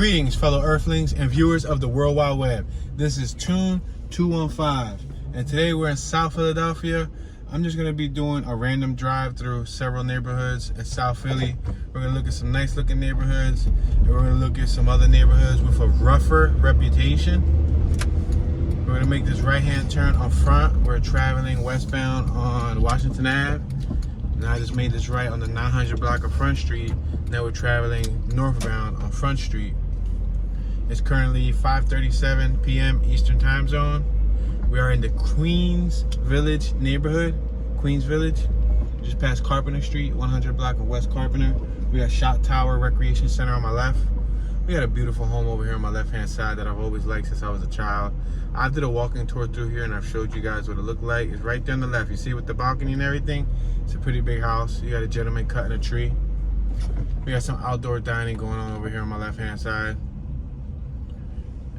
Greetings, fellow Earthlings and viewers of the World Wide Web. This is Tune 215, and today we're in South Philadelphia. I'm just going to be doing a random drive through several neighborhoods in South Philly. We're going to look at some nice looking neighborhoods, and we're going to look at some other neighborhoods with a rougher reputation. We're going to make this right-hand turn on front. We're traveling westbound on Washington Ave. Now I just made this right on the 900 block of Front Street. Now we're traveling northbound on Front Street. It's currently 5:37 p.m. Eastern Time Zone. We are in the Queens Village neighborhood. Queens Village, just past Carpenter Street, 100 block of West Carpenter. We got Shot Tower Recreation Center on my left. We got a beautiful home over here on my left-hand side that I've always liked since I was a child. I did a walking tour through here and I've showed you guys what it looked like. It's right there on the left. You see with the balcony and everything? It's a pretty big house. You got a gentleman cutting a tree. We got some outdoor dining going on over here on my left-hand side.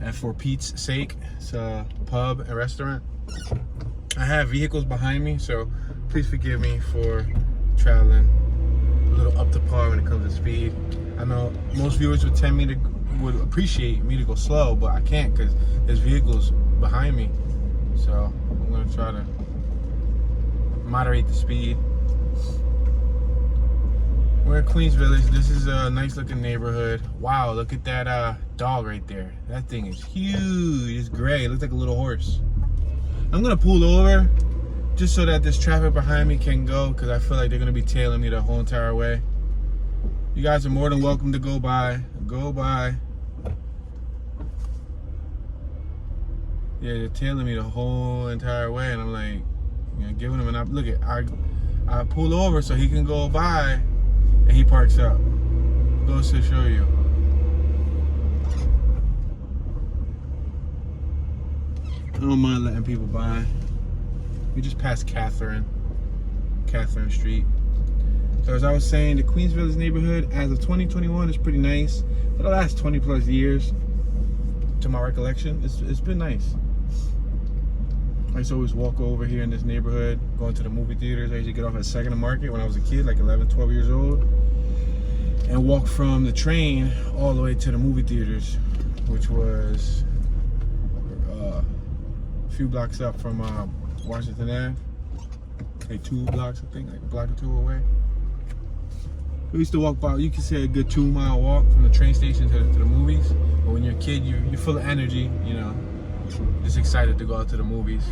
And for Pete's sake, it's a pub and restaurant. I have vehicles behind me, so please forgive me for traveling a little up to par when it comes to speed. I know most viewers would appreciate me to go slow, but I can't because there's vehicles behind me. So I'm gonna try to moderate the speed. We're in Queens Village. This is a nice looking neighborhood. Wow, look at that dog right there. That thing is huge. It's gray. It looks like a little horse. I'm gonna pull over just so that this traffic behind me can go, because I feel like they're gonna be tailing me the whole entire way. You guys are more than welcome to go by. Go by. Yeah, they're tailing me the whole entire way, and I'm like, you know, giving him an up. Look at, I pull over so he can go by, and he parks up. Goes to show you. I don't mind letting people by. We just passed Catherine Street. So as I was saying, the Queens Village neighborhood as of 2021 is pretty nice. For the last 20 plus years, to my recollection, it's been nice. I used to always walk over here in this neighborhood, going to the movie theaters. I used to get off at 2nd and Market when I was a kid, like 11, 12 years old, and walk from the train all the way to the movie theaters, which was a few blocks up from Washington Ave. Like 2 blocks, I think, like a block or 2 away. We used to walk by, you could say a good 2-mile walk from the train station to the movies. But when you're a kid, you're full of energy, you know, just excited to go out to the movies.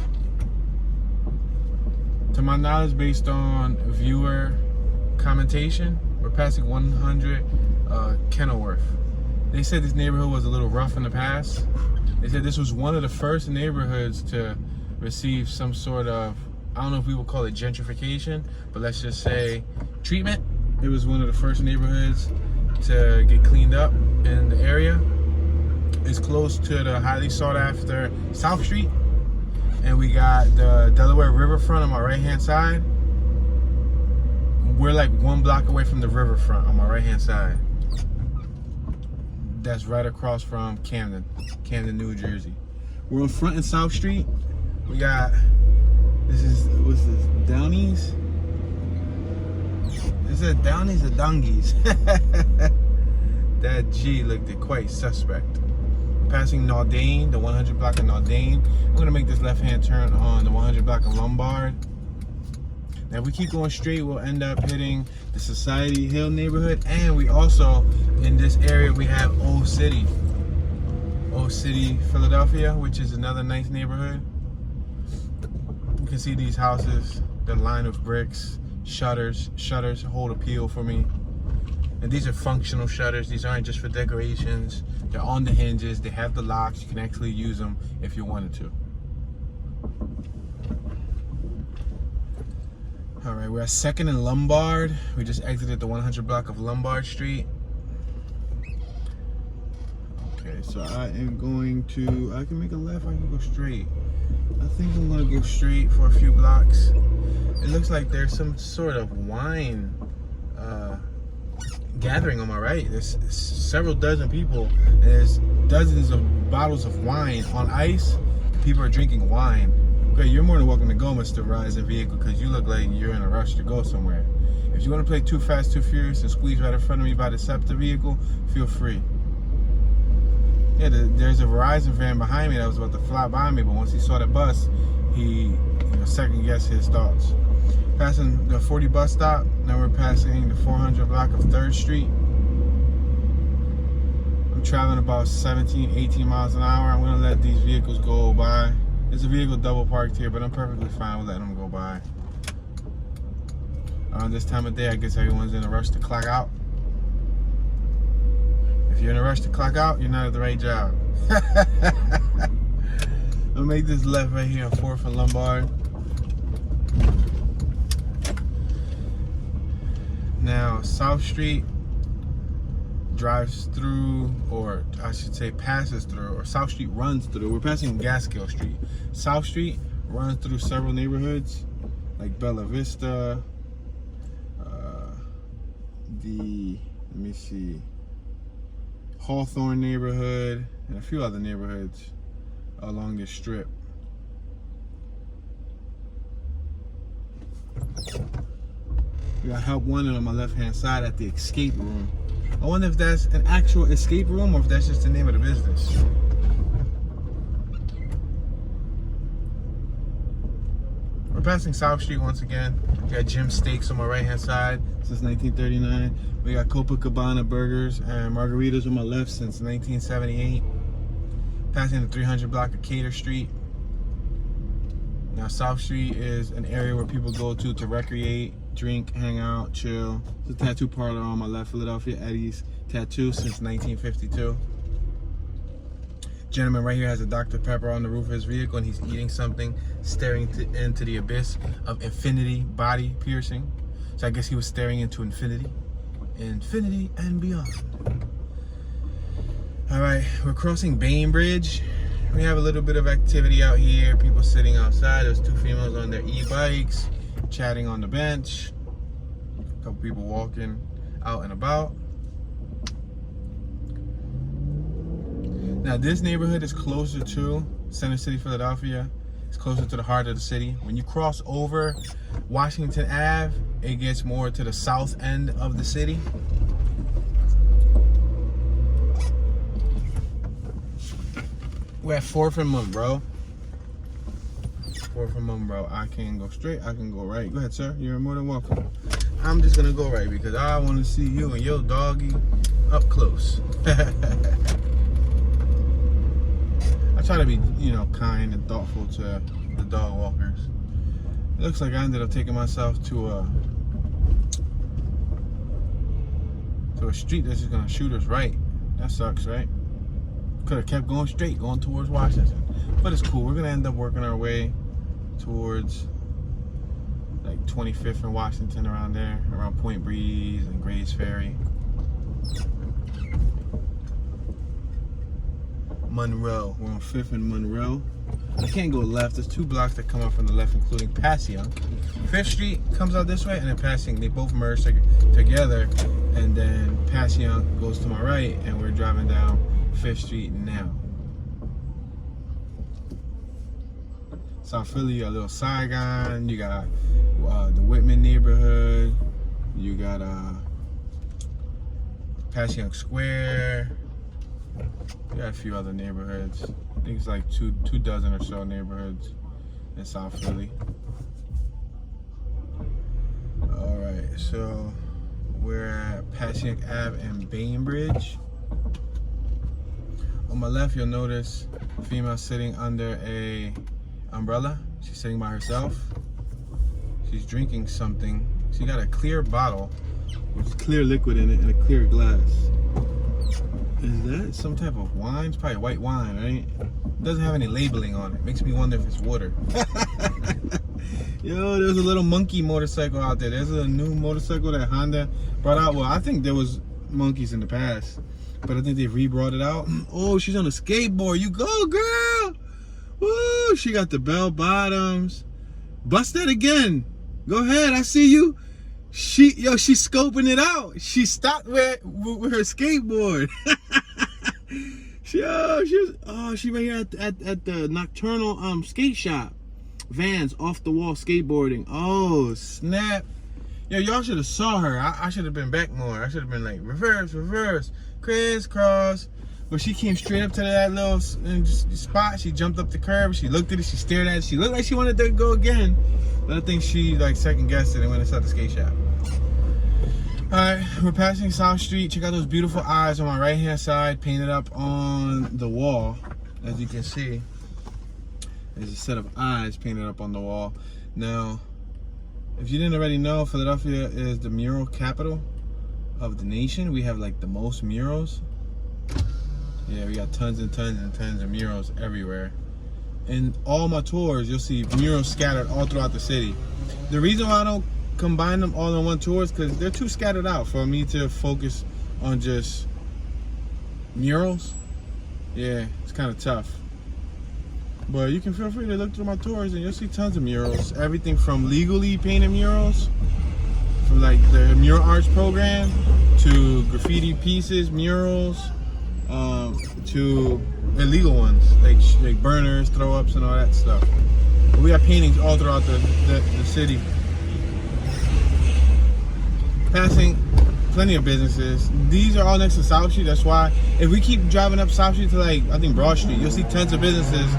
To my knowledge, based on viewer commentation, we're passing 100 Kenilworth. They said this neighborhood was a little rough in the past. They said this was one of the first neighborhoods to receive some sort of, I don't know if we would call it gentrification, but let's just say treatment. It was one of the first neighborhoods to get cleaned up in the area. It's close to the highly sought after South Street. And we got the Delaware Riverfront on my right hand side. We're like 1 block away from the riverfront on my right hand side. That's right across from Camden, New Jersey. We're on Front and South Street. We got, what's this, Downey's? Is it Downey's or Dungies? That G looked quite suspect. Passing Naldane, the 100 block of Naldane. I'm gonna make this left-hand turn on the 100 block of Lombard. Now if we keep going straight, we'll end up hitting the Society Hill neighborhood, and we also, in this area, we have Old City, Philadelphia, which is another nice neighborhood. You can see these houses, they're lined with bricks, shutters hold appeal for me. And these are functional shutters. These aren't just for decorations. They're on the hinges. They have the locks. You can actually use them if you wanted to. All right, we're at 2nd and Lombard. We just exited the 100 block of Lombard Street. Okay, so I am going to, I can make a left, I can go straight. I think I'm gonna go straight for a few blocks. It looks like there's some sort of wine gathering on my right. There's several dozen people. There's dozens of bottles of wine on ice. People are drinking wine. Okay, you're more than welcome to go, Mr. Rising Vehicle, because you look like you're in a rush to go somewhere. If you want to play Too Fast, Too Furious and squeeze right in front of me by the SEPTA vehicle, feel free. Yeah, there's a Verizon van behind me that was about to fly by me, but once he saw the bus, he second guessed his thoughts. Passing the 40 bus stop, now we're passing the 400 block of 3rd Street. I'm traveling about 17, 18 miles an hour. I'm gonna let these vehicles go by. There's a vehicle double parked here, but I'm perfectly fine with letting them go by. This time of day, I guess everyone's in a rush to clock out. If you're in a rush to clock out, you're not at the right job. I'll make this left right here on 4th and Lombard. Now, South Street drives through, or I should say passes through, or South Street runs through. We're passing Gaskill Street. South Street runs through several neighborhoods, like Bella Vista, let me see, Hawthorne neighborhood, and a few other neighborhoods along this strip. We got help wanted on my left-hand side at the escape room. I wonder if that's an actual escape room or if that's just the name of the business. We're passing South Street once again. We got Jim Steaks on my right-hand side since 1939. We got Copacabana Burgers and Margaritas on my left since 1978. Passing the 300 block of Cater Street. Now, South Street is an area where people go to recreate, drink, hang out, chill. There's a tattoo parlor on my left, Philadelphia Eddie's Tattoo since 1952. Gentleman right here has a Dr. Pepper on the roof of his vehicle, and he's eating something, staring into the abyss of infinity body piercing. So I guess he was staring into infinity and beyond. All right, we're crossing Bainbridge. We have a little bit of activity out here. People sitting outside. There's 2 females on their e-bikes, chatting on the bench. A couple people walking out and about. Now, this neighborhood is closer to Center City, Philadelphia. It's closer to the heart of the city. When you cross over Washington Ave, it gets more to the south end of the city. We're at 4th and Monroe. 4th and Monroe. I can go straight, I can go right. Go ahead, sir. You're more than welcome. I'm just gonna go right because I want to see you and your doggy up close. I try to be, kind and thoughtful to the dog walkers. It looks like I ended up taking myself to a street that's just gonna shoot us right. That sucks, right? Could have kept going straight, going towards Washington. But it's cool. We're gonna end up working our way towards like 25th and Washington, around there, around Point Breeze and Gray's Ferry. Monroe. We're on 5th and Monroe. I can't go left. There's 2 blocks that come up from the left, including Passyunk. 5th Street comes out this way, and then Passyunk, they both merge together, and then Passyunk goes to my right, and we're driving down 5th Street now. South Philly, you got Little Saigon, you got the Whitman neighborhood, you got Passyunk Square. We got a few other neighborhoods. I think it's like two dozen or so neighborhoods in South Philly. All right, so we're at Passyunk Ave and Bainbridge. On my left, you'll notice a female sitting under a umbrella. She's sitting by herself. She's drinking something. She got a clear bottle with clear liquid in it and a clear glass. Is that some type of wine? It's probably white wine, right? It doesn't have any labeling on it. Makes me wonder if it's water. Yo, there's a little monkey motorcycle out there. There's a new motorcycle that Honda brought out. Well, I think there was monkeys in the past, but I think they re-brought it out. Oh, she's on a skateboard. You go, girl. Woo, she got the bell bottoms. Bust that again. Go ahead, I see you. She's scoping it out. She stopped with her skateboard. She right here at the nocturnal skate shop. Vans, off the wall skateboarding. Oh snap! Yo, y'all should have saw her. I should have been back more. I should have been like reverse, crisscross. But she came straight up to that little spot. She jumped up the curb. She looked at it. She stared at it. She looked like she wanted to go again. But I think she like second guessed it and went inside the skate shop. Alright, we're passing South Street. Check out those beautiful eyes on my right hand side, painted up on the wall. As you can see, there's a set of eyes painted up on the wall. Now, if you didn't already know, Philadelphia is the mural capital of the nation. We have like the most murals. Yeah, we got tons and tons and tons of murals everywhere. In all my tours, you'll see murals scattered all throughout the city. The reason why I don't combine them all in one tour is because they're too scattered out for me to focus on just murals. Yeah, it's kind of tough. But you can feel free to look through my tours and you'll see tons of murals. Everything from legally painted murals, from like the mural arts program, to graffiti pieces, murals, to illegal ones like burners, throw ups, and all that stuff. But we have paintings all throughout the city. Passing plenty of businesses. These are all next to South Street. That's why if we keep driving up South Street to like, I think Broad Street, you'll see tons of businesses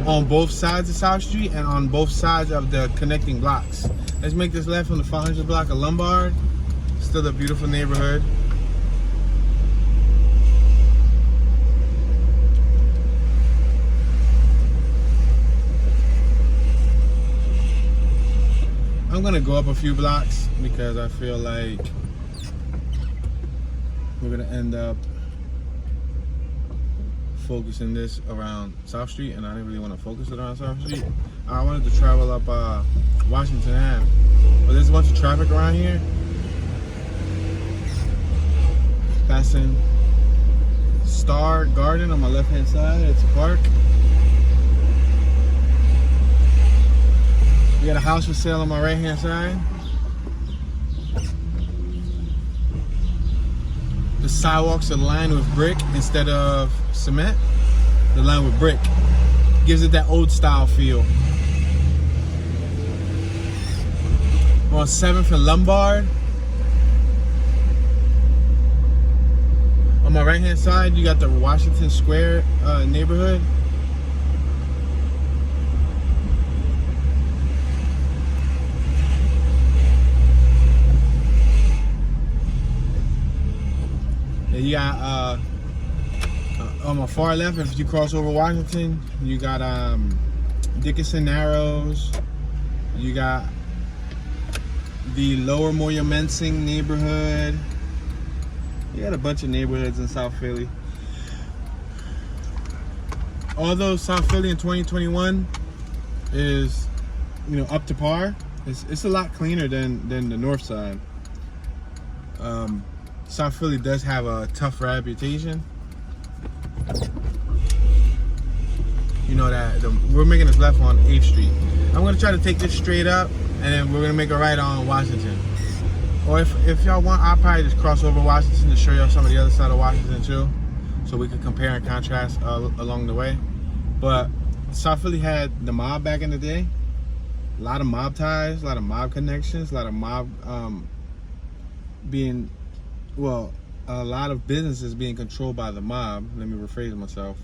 on both sides of South Street and on both sides of the connecting blocks. Let's make this left on the 500 block of Lombard. Still a beautiful neighborhood. I'm gonna go up a few blocks because I feel like we're gonna end up focusing this around South Street, and I didn't really want to focus it around South Street. I wanted to travel up Washington Ave, but there's a bunch of traffic around here. Passing Star Garden on my left hand side. It's a park. We got a house for sale on my right hand side. The sidewalks are lined with brick instead of cement. They're lined with brick. Gives it that old style feel. We're on 7th and Lombard. On my right hand side, you got the Washington Square neighborhood. You got on my far left, if you cross over Washington, you got Dickinson Narrows. You got the lower Moyamensing neighborhood. You got a bunch of neighborhoods in South Philly. Although South Philly in 2021 is, up to par, it's a lot cleaner than the north side. South Philly does have a tough reputation. You know that we're making this left on 8th Street. I'm gonna try to take this straight up, and then we're gonna make a right on Washington. Or if y'all want, I'll probably just cross over Washington to show y'all some of the other side of Washington too, so we can compare and contrast along the way. But South Philly had the mob back in the day. A lot of mob ties, a lot of mob connections, a lot of mob a lot of businesses being controlled by the mob. Let me rephrase myself.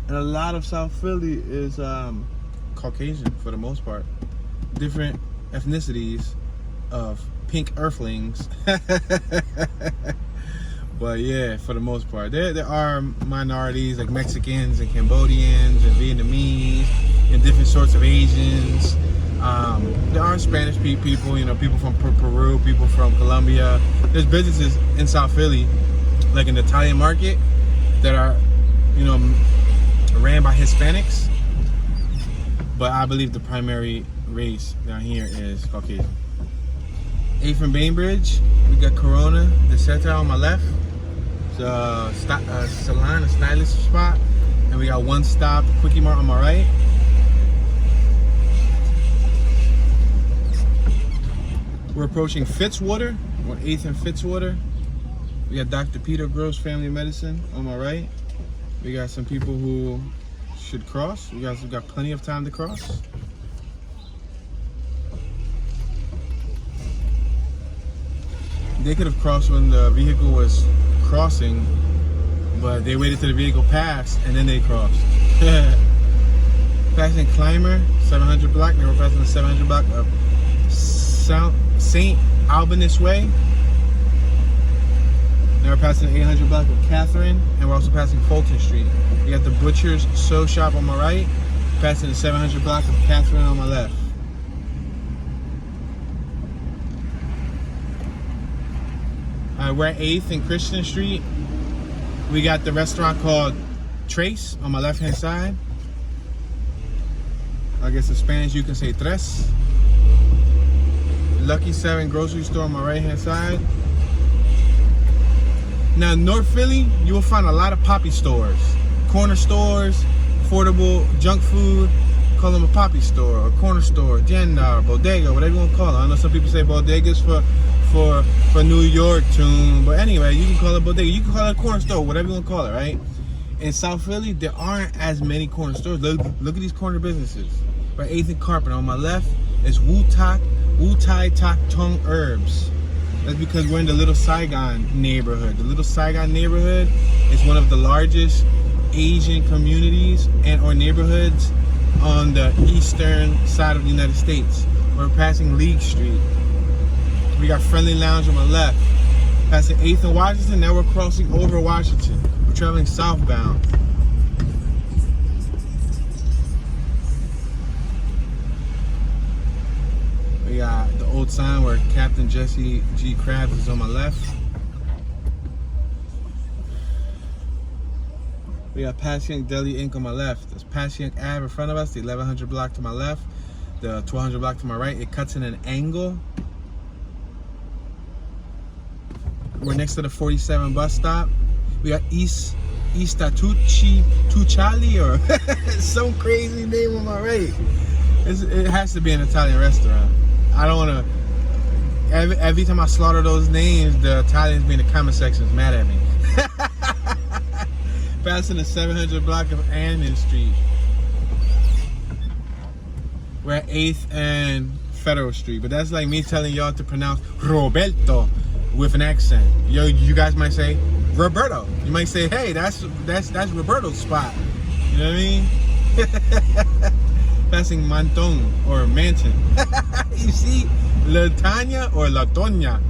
And a lot of South Philly is Caucasian for the most part. Different ethnicities of pink earthlings. But yeah, for the most part. There are minorities like Mexicans and Cambodians and Vietnamese and different sorts of Asians. There are Spanish people, people from Peru, people from Colombia. There's businesses in South Philly, like an Italian market, that are, ran by Hispanics. But I believe the primary race down here is Caucasian. 8th and Bainbridge, we got Corona, the Center on my left. It's a salon, a stylist spot. And we got One Stop Quickie Mart on my right. We're approaching Fitzwater. We're on 8th and Fitzwater. We got Dr. Peter Gross Family Medicine on my right. We got some people who should cross. We got plenty of time to cross. they could have crossed when the vehicle was crossing, but they waited till the vehicle passed and then they crossed. Passing Clymer, 700 block. They were passing the 700 block of South St. Albans Way. Now we're passing the 800 block of Catherine, and we're also passing Fulton Street. You got the Butcher's Sew Shop on my right, passing the 700 block of Catherine on my left. We're at 8th and Christian Street. We got the restaurant called Trace on my left-hand side. I guess in Spanish you can say Tres. Lucky 7 grocery store on my right-hand side. Now, in North Philly, you will find a lot of poppy stores. Corner stores, affordable junk food. Call them a poppy store, or corner store, Geno, bodega, whatever you want to call it. I know some people say bodegas for New York tune, but anyway, you can call it bodega. You can call it a corner store, whatever you want to call it, right? In South Philly, there aren't as many corner stores. Look at these corner businesses. Right, 8th and Carpenter. On my left is Wu Tai Tak Tung Herbs. That's because we're in the Little Saigon neighborhood. The Little Saigon neighborhood is one of the largest Asian communities and or neighborhoods on the eastern side of the United States. We're passing League Street. We got Friendly Lounge on my left. Passing 8th and Washington, now we're crossing over Washington. We're traveling southbound. We got the old sign where Captain Jesse G. Krabs is on my left. We got Passyunk Deli Inc. on my left. There's Passyunk Ave in front of us, the 1100 block to my left, the 1200 block to my right. It cuts in an angle. We're next to the 47 bus stop. We got Tucciali or some crazy name on my right. It has to be an Italian restaurant. I don't want to. Every time I slaughter those names, the Italians be in the comment sections mad at me. Passing the 700 block of Annan Street. We're at 8th and Federal Street, but that's like me telling y'all to pronounce Roberto with an accent. Yo, you guys might say Roberto. You might say, hey, that's Roberto's spot. You know what I mean? Passing Monton or Manton. You see, La Tanya or La Tonya.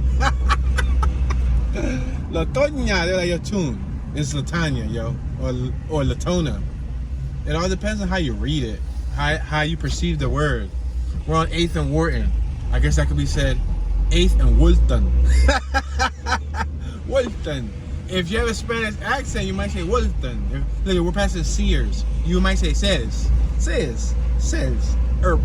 La Tonya, they're like your tune. It's La Tanya, yo, or La Tona. It all depends on how you read it, how you perceive the word. We're on 8th and Wharton. I guess that could be said 8th and Wharton. Wharton. If you have a Spanish accent, you might say Wharton. Look, we're passing Sears. You might say says, erp,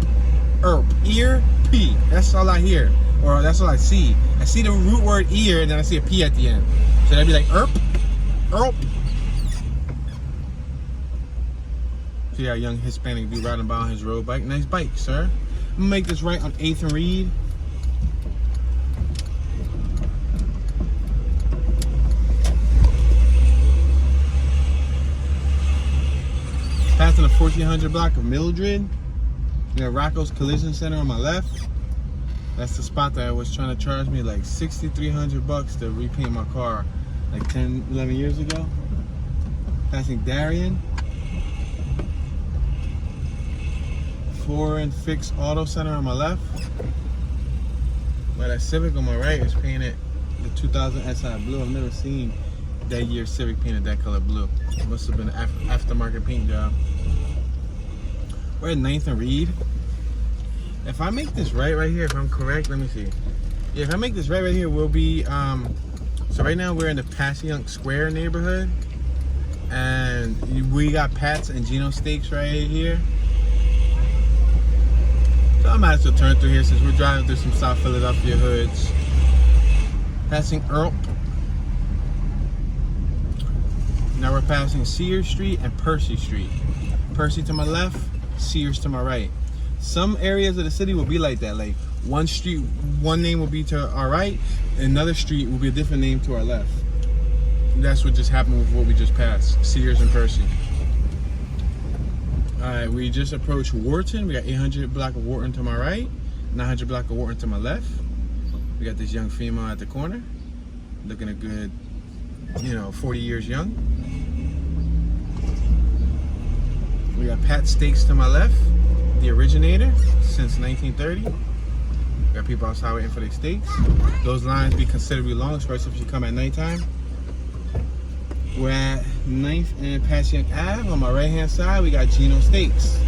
ear, p. That's all I hear, or that's all I see. I see the root word ear, and then I see a p at the end. So that'd be like erp. See a young Hispanic dude riding by on his road bike. Nice bike, sir. I'm gonna make this right on 8th and Reed. Passing the 1400 block of Mildred. We got Rocco's Collision Center on my left. That's the spot that was trying to charge me like $6,300 to repaint my car like 10, 11 years ago. Passing Darien. Foreign Fix Auto Center on my left. But that Civic on my right is painted the 2000 SI blue. I've never seen that year Civic painted that color blue. It must have been an aftermarket paint job. We're at 9th and Reed. If I make this right here, if I'm correct, let me see. Yeah, if I make this right here, we'll be, so right now we're in the Passyunk Square neighborhood. And we got Pat's and Geno Steaks right here. So I might as well turn through here since we're driving through some South Philadelphia hoods. Passing Earp. Now we're passing Sears Street and Percy Street. Percy to my left, Sears to my right. Some areas of the city will be like that. Like one street, one name will be to our right, another street will be a different name to our left. That's what just happened with what we just passed, Sears and Percy. Alright, we just approached Wharton. We got 800 block of Wharton to my right, 900 block of Wharton to my left. We got this young female at the corner. looking a good, 40 years young. We got Pat Steaks to my left, the originator since 1930. Got people outside waiting for their steaks. Those lines be considerably long, especially if you come at nighttime. We're at 9th and Passyunk Ave. On my right hand side, we got Geno Steaks.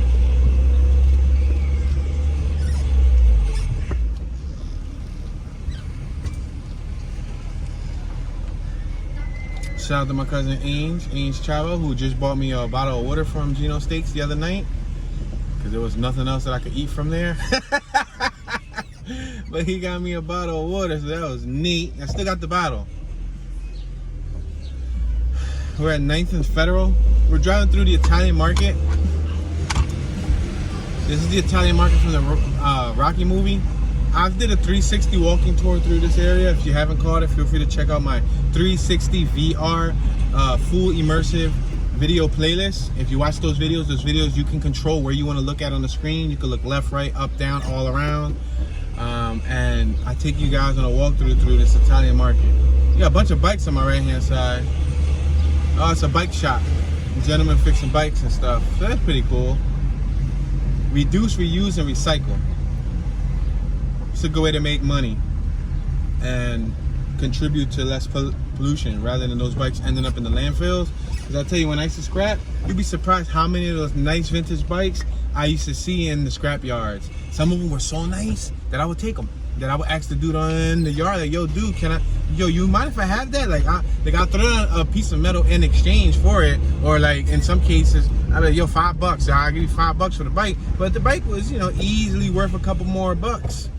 Shout out to my cousin Ainge Chavo, who just bought me a bottle of water from Geno Steaks the other night, because there was nothing else that I could eat from there. But he got me a bottle of water, so that was neat. I still got the bottle. We're at 9th and Federal. We're driving through the Italian market. This is the Italian market from the Rocky movie. I did a 360 walking tour through this area. If you haven't caught it, feel free to check out my 360 VR full immersive video playlist. If you watch those videos you can control where you want to look at on the screen. You can look left, right, up, down, all around. And I take you guys on a walkthrough through this Italian market. You got a bunch of bikes on my right hand side. Oh, it's a bike shop. Gentlemen fixing bikes and stuff. So that's pretty cool. Reduce, reuse, and recycle. It's a good way to make money and contribute to less pollution rather than those bikes ending up in the landfills. Because I tell you, when I used to scrap, you'd be surprised how many of those nice vintage bikes I used to see in the scrap yards. Some of them were so nice that I would take them. That I would ask the dude on the yard, like, yo, dude, you mind if I have that? Like, I'll throw down a piece of metal in exchange for it. Or like, in some cases, I'd be like, yo, $5. I'll give you $5 for the bike. But the bike was, easily worth a couple more bucks.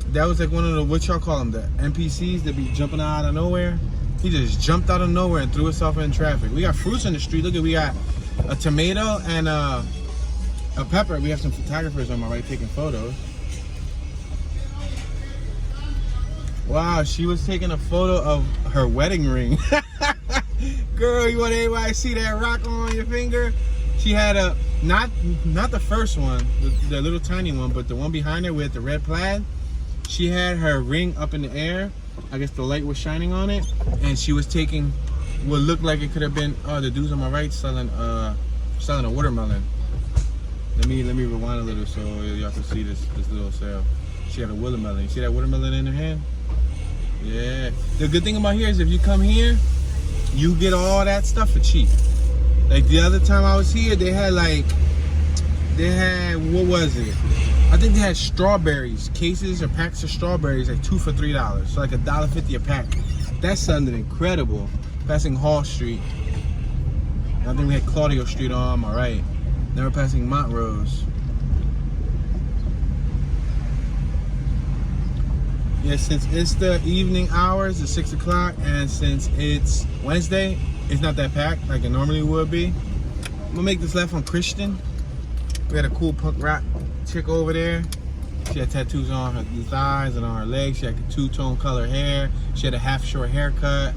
That was like one of the, what y'all call them, the NPCs that be jumping out of nowhere. He just jumped out of nowhere and threw himself in traffic. We got fruits in the street. Look at, we got a tomato and a pepper. We have some photographers on my right taking photos. Wow, she was taking a photo of her wedding ring. Girl, you want everybody to see that rock on your finger? She had a, not the first one, the little tiny one, but the one behind her with the red plaid. She had her ring up in the air. I guess the light was shining on it, and she was taking what looked like it could have been. Oh, the dudes on my right selling a watermelon. Let me rewind a little so y'all can see this little sale. She had a watermelon. You see that watermelon in her hand? Yeah. The good thing about here is if you come here, you get all that stuff for cheap. Like the other time I was here, they had what was it? I think they had strawberries, cases or packs of strawberries, like 2 for $3. So like $1.50 a pack. That sounded incredible. Passing Hall Street. I think we had Claudio Street on my right. Now we're passing Montrose. Yeah, since it's the evening hours, it's 6 o'clock, and since it's Wednesday, it's not that packed like it normally would be. I'm gonna make this left on Christian. We had a cool punk rock chick over there. She had tattoos on her thighs and on her legs. She had two-tone color hair. She had a half-short haircut.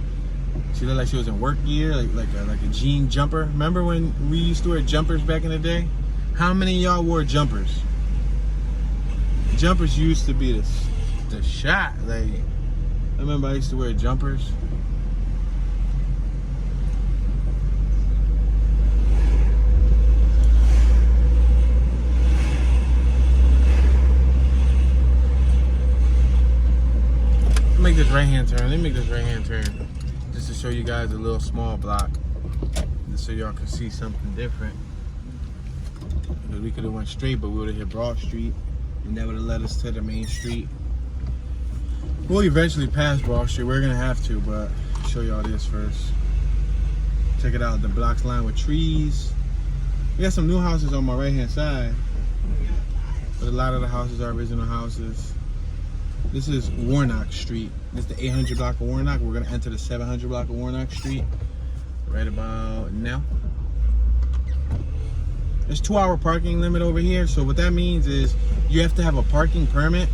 She looked like she was in work gear, like a jean jumper. Remember when we used to wear jumpers back in the day? How many of y'all wore jumpers? Jumpers used to be the shot. Like, I remember I used to wear jumpers. Make this right hand turn. Let me make this right hand turn just to show you guys a little small block, just so y'all can see something different. Because we could have went straight, but we would have hit Broad Street, and that would have led us to the main street. We'll eventually pass Broad Street. We're gonna have to, but I'll show y'all this first. Check it out. The block's lined with trees. We got some new houses on my right hand side, but a lot of the houses are original houses. This is Warnock Street. This is the 800 block of Warnock. We're gonna enter the 700 block of Warnock Street right about now. There's 2-hour parking limit over here. So what that means is you have to have a parking permit.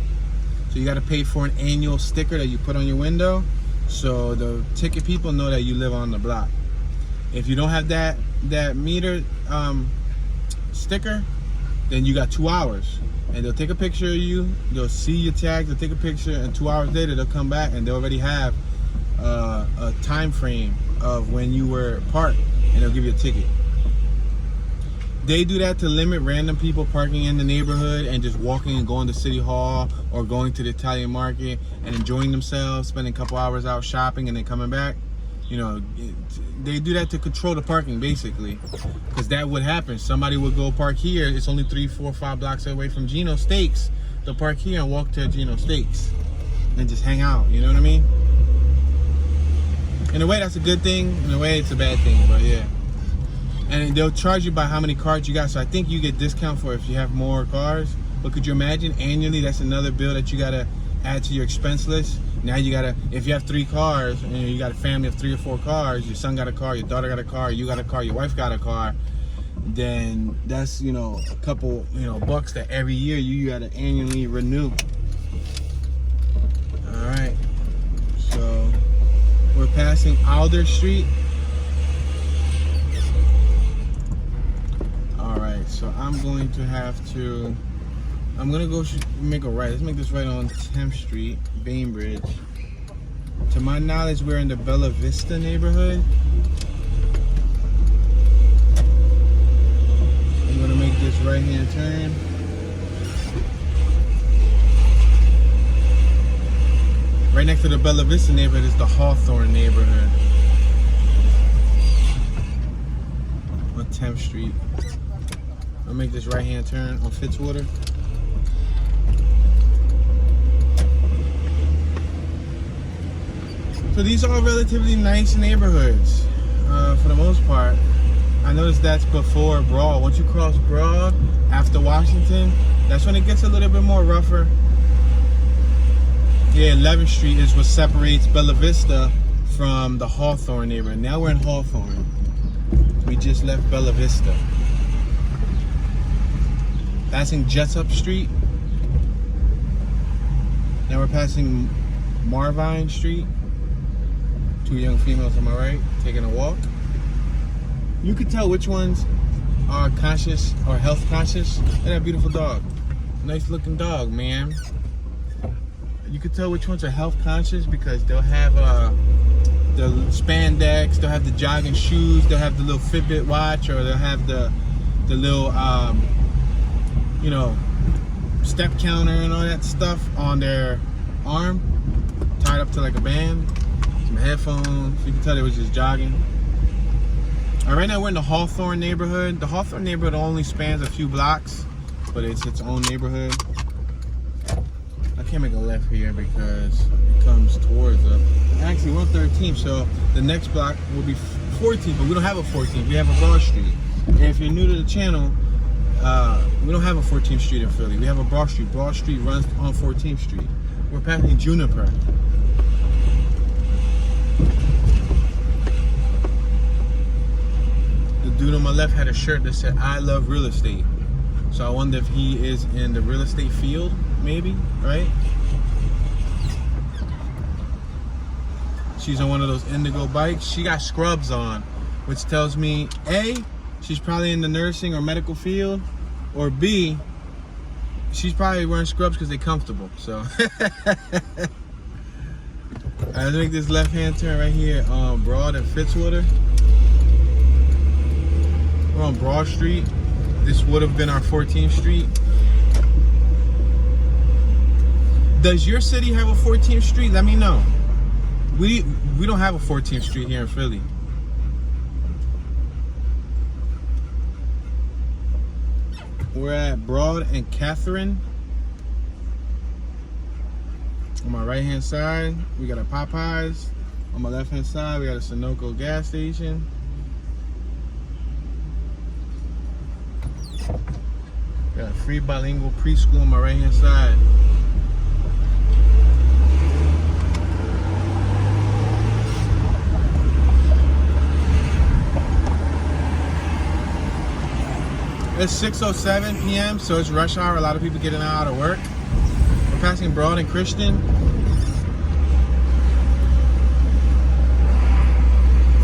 So you gotta pay for an annual sticker that you put on your window. So the ticket people know that you live on the block. If you don't have that meter sticker, then you got 2 hours. And they'll take a picture of you, they'll see your tag, they'll take a picture, and 2 hours later they'll come back and they already have a time frame of when you were parked, and they'll give you a ticket. They do that to limit random people parking in the neighborhood and just walking and going to City Hall or going to the Italian market and enjoying themselves, spending a couple hours out shopping and then coming back. You know, they do that to control the parking, basically, because that would happen. Somebody would go park here. It's only 3, 4, 5 blocks away from Geno Steaks. They'll park here and walk to Geno Steaks and just hang out. You know what I mean? In a way, that's a good thing. In a way, it's a bad thing, but yeah. And they'll charge you by how many cars you got. So I think you get discount for if you have more cars. But could you imagine annually? That's another bill that you gotta add to your expense list. Now you gotta, if you have 3 cars and you got a family of 3 or 4 cars, your son got a car, your daughter got a car, you got a car, your wife got a car, then that's, you know, a couple, you know, bucks that every year you gotta annually renew. All right. So we're passing Alder Street. So I'm going to have to, I'm gonna go make a right. Let's make this right on 10th Street, Bainbridge. To my knowledge, we're in the Bella Vista neighborhood. I'm gonna make this right-hand turn. Right next to the Bella Vista neighborhood is the Hawthorne neighborhood on 10th Street. I'll make this right-hand turn on Fitzwater. So these are all relatively nice neighborhoods, for the most part. I noticed that's before Broad. Once you cross Broad, after Washington, that's when it gets a little bit more rougher. Yeah, 11th Street is what separates Bella Vista from the Hawthorne neighborhood. Now we're in Hawthorne. We just left Bella Vista. Passing Jessup Street. Now we're passing Marvine Street. 2 young females on my right, taking a walk. You could tell which ones are conscious or health conscious. Look at that beautiful dog. Nice looking dog, man. You could tell which ones are health conscious because they'll have the spandex, they'll have the jogging shoes, they'll have the little Fitbit watch, or they'll have the little you know, step counter and all that stuff on their arm, tied up to like a band, some headphones. You can tell they was just jogging. All right, right now we're in the Hawthorne neighborhood. The Hawthorne neighborhood only spans a few blocks, but it's its own neighborhood. I can't make a left here because it comes towards us. Actually, we're on 13th, so the next block will be 14th, but we don't have a 14th. We have a Broad Street. And if you're new to the channel, we don't have a 14th Street in Philly. We have a Broad Street. Broad Street runs on 14th Street. We're passing Juniper. The dude on my left had a shirt that said, "I love real estate." So I wonder if he is in the real estate field, maybe, right? She's on one of those indigo bikes. She got scrubs on, which tells me, A, she's probably in the nursing or medical field, or B, she's probably wearing scrubs because they're comfortable. So, I think this left-hand turn right here on Broad and Fitzwater. We're on Broad Street. This would have been our 14th Street. Does your city have a 14th Street? Let me know. We don't have a 14th Street here in Philly. We're at Broad and Catherine. On my right hand side, we got a Popeyes. On my left hand side, we got a Sunoco gas station. We got a free bilingual preschool on my right hand side. It's 6:07 p.m., so it's rush hour. A lot of people getting out of work. We're passing Broad and Christian.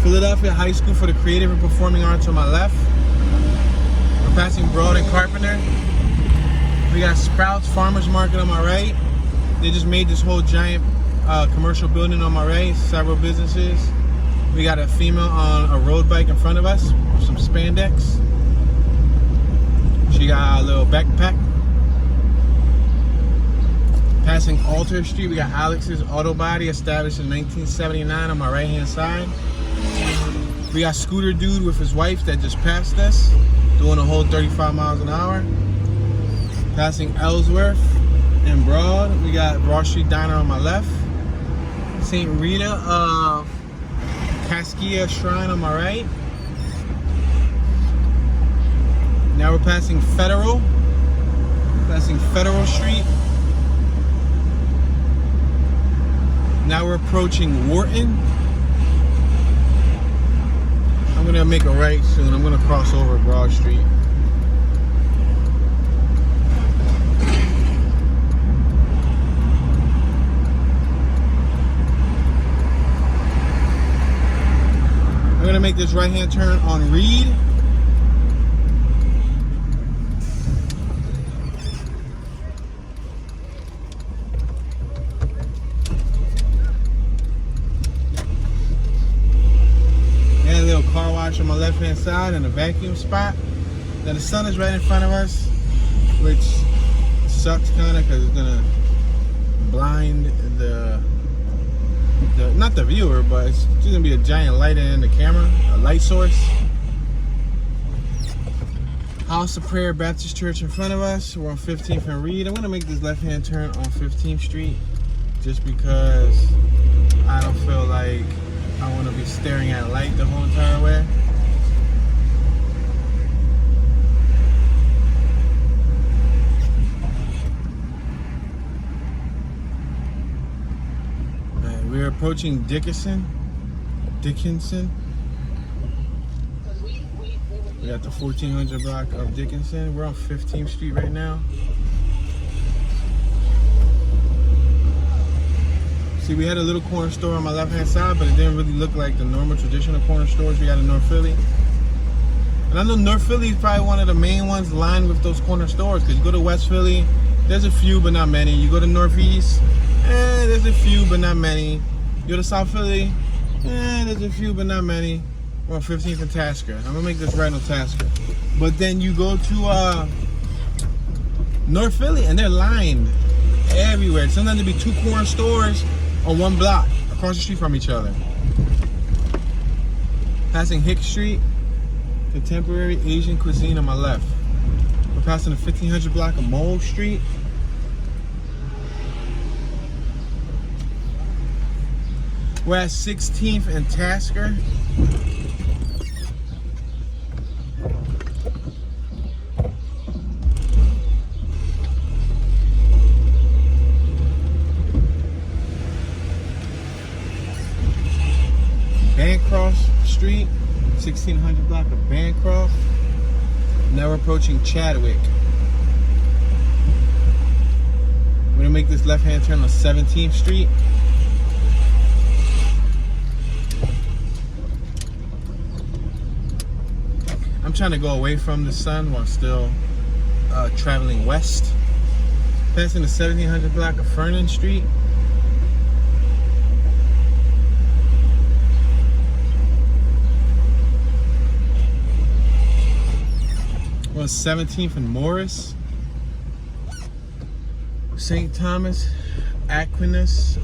Philadelphia High School for the Creative and Performing Arts on my left. We're passing Broad and Carpenter. We got Sprouts Farmers Market on my right. They just made this whole giant commercial building on my right, several businesses. We got a female on a road bike in front of us, some spandex. She got a little backpack. Passing Alter Street, we got Alex's Auto Body, established in 1979 on my right hand side. We got Scooter Dude with his wife that just passed us, doing a whole 35 miles an hour. Passing Ellsworth and Broad, we got Broad Street Diner on my left. St. Rita of Caskia Shrine on my right. Now we're passing Federal Street. Now we're approaching Wharton. I'm gonna make a right soon. I'm gonna cross over Broad Street. I'm gonna make this right-hand turn on Reed. And a little car wash on my left-hand side and a vacuum spot. Now the sun is right in front of us, which sucks kind of because it's gonna blind the not the viewer, but it's just gonna be a giant light in the camera, a light source. House of Prayer Baptist Church in front of us. We're on 15th and Reed. I'm gonna make this left-hand turn on 15th Street just because I don't feel like I want to be staring at a light the whole entire way. We're approaching Dickinson. We got the 1400 block of Dickinson. We're on 15th Street right now. See, we had a little corner store on my left-hand side, but it didn't really look like the normal traditional corner stores we got in North Philly. And I know North Philly is probably one of the main ones lined with those corner stores, because you go to West Philly, there's a few, but not many. You go to Northeast, there's a few, but not many. You go to South Philly, there's a few, but not many. We're on 15th and Tasker. I'm gonna make this right on Tasker. But then you go to North Philly, and they're lined everywhere. Sometimes there'll be two corner stores on one block across the street from each other. Passing Hicks Street, Contemporary Asian Cuisine on my left. We're passing the 1500 block of Mole Street. We're at 16th and Tasker. Bancroft Street, 1600 block of Bancroft. Now we're approaching Chadwick. We're gonna make this left-hand turn on 17th Street. I'm trying to go away from the sun while still traveling west. Passing the 1700 block of Fernan Street. We're on 17th and Morris. St. Thomas Aquinas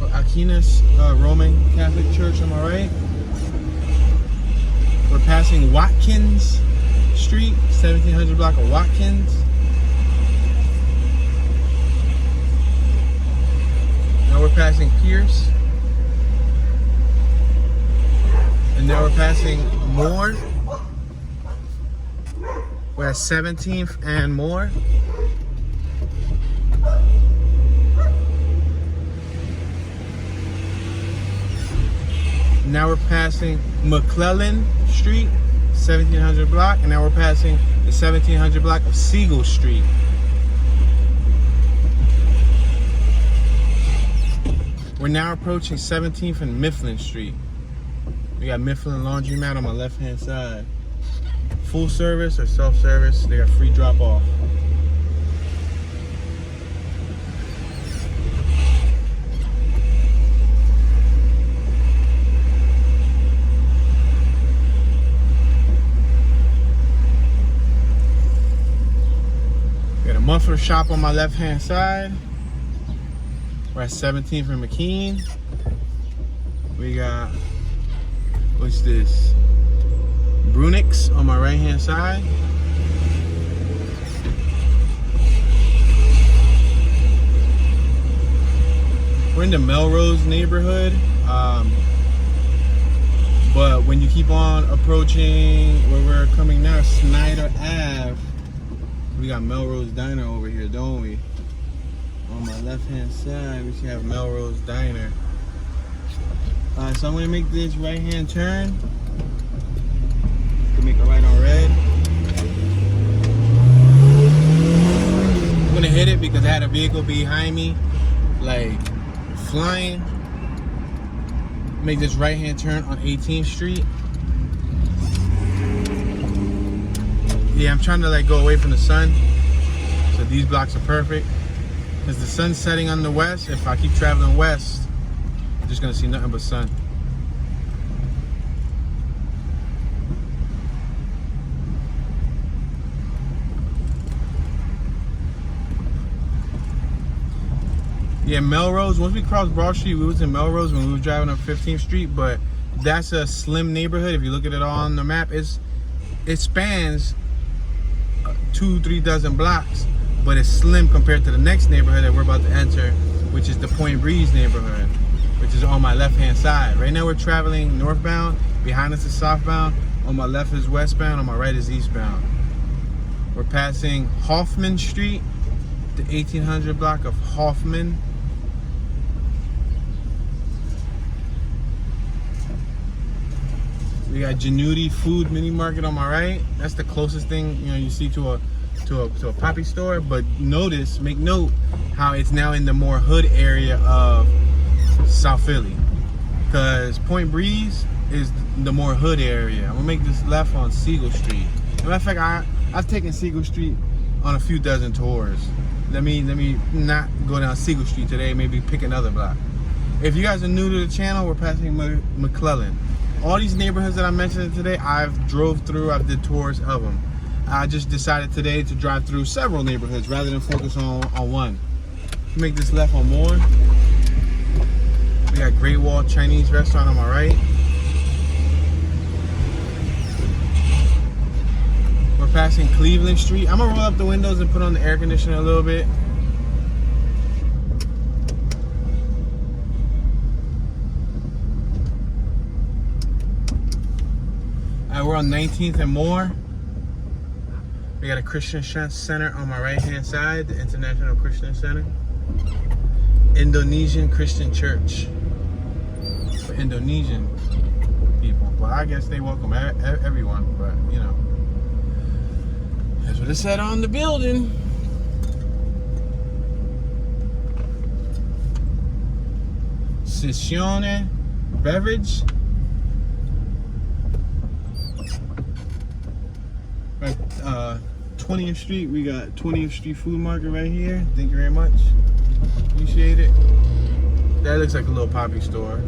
Roman Catholic Church on my right. We're passing Watkins Street, 1700 block of Watkins. Now we're passing Pierce. And now we're passing Moore. We're at 17th and Moore. Now we're passing McClellan Street, 1700 block, and now we're passing the 1700 block of Siegel Street. We're now approaching 17th and Mifflin Street. We got Mifflin Laundromat on my left-hand side. Full service or self-service, they got free drop-off. for the shop on my left hand side. We're at 17th and McKean. We got, what's this? Brunick's on my right hand side. We're in the Melrose neighborhood, but when you keep on approaching where we're coming now, Snyder Ave, we got Melrose Diner over here, don't we? On my left hand side, we should have Melrose Diner. So I'm gonna make this right hand turn. To make a right on red. I'm gonna hit it because I had a vehicle behind me, like flying. Make this right hand turn on 18th Street. Yeah, I'm trying to like go away from the sun, so these blocks are perfect. Because the sun's setting on the west, if I keep traveling west, I'm just gonna see nothing but sun. Yeah, Melrose, once we crossed Broad Street, we was in Melrose when we were driving up 15th Street, but that's a slim neighborhood. If you look at it all on the map, it spans 2-3 dozen blocks, but it's slim compared to the next neighborhood that we're about to enter, which is the Point Breeze neighborhood, which is on my left-hand side. Right now we're traveling northbound, behind us is southbound, on my left is westbound, on my right is eastbound. We're passing Hoffman Street, the 1800 block of Hoffman. We got Gennudi Food Mini Market on my right. That's the closest thing you see to a poppy store. But make note how it's now in the more hood area of South Philly, because Point Breeze is the more hood area. I'm gonna make this left on Siegel Street. As a matter of fact, I've taken Siegel Street on a few dozen tours. Let me not go down Siegel Street today. Maybe pick another block. If you guys are new to the channel, we're passing McClellan. All these neighborhoods that I mentioned today, I've drove through. I've did tours of them. I just decided today to drive through several neighborhoods rather than focus on one. Make this left on Moore. We got Great Wall Chinese restaurant on my right. We're passing Cleveland Street. I'm gonna roll up the windows and put on the air conditioner a little bit. We're on 19th and Moore. We got a Christian Center on my right hand side, the International Christian Center. Indonesian Christian Church for Indonesian people. Well, I guess they welcome everyone, but you know, that's what it said on the building. Sessione Beverage. Right, 20th Street, we got 20th Street Food Market right here. Thank you very much. Appreciate it. That looks like a little poppy store.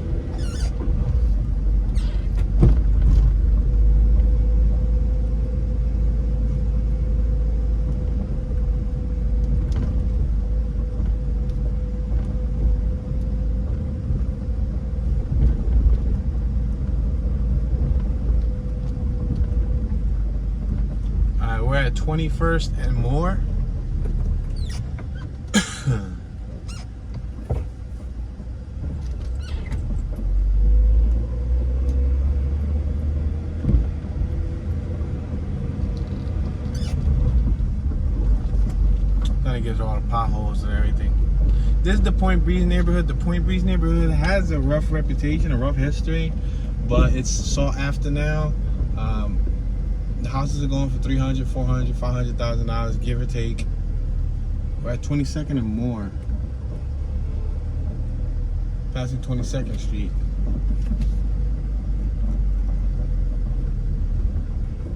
We're at 21st and Moore. Then it gives all the potholes and everything. This is the Point Breeze neighborhood. The Point Breeze neighborhood has a rough reputation, a rough history, but it's sought after now. The houses are going for $300,000, $400,000, $500,000, give or take. We're at 22nd and Moore. Passing 22nd Street.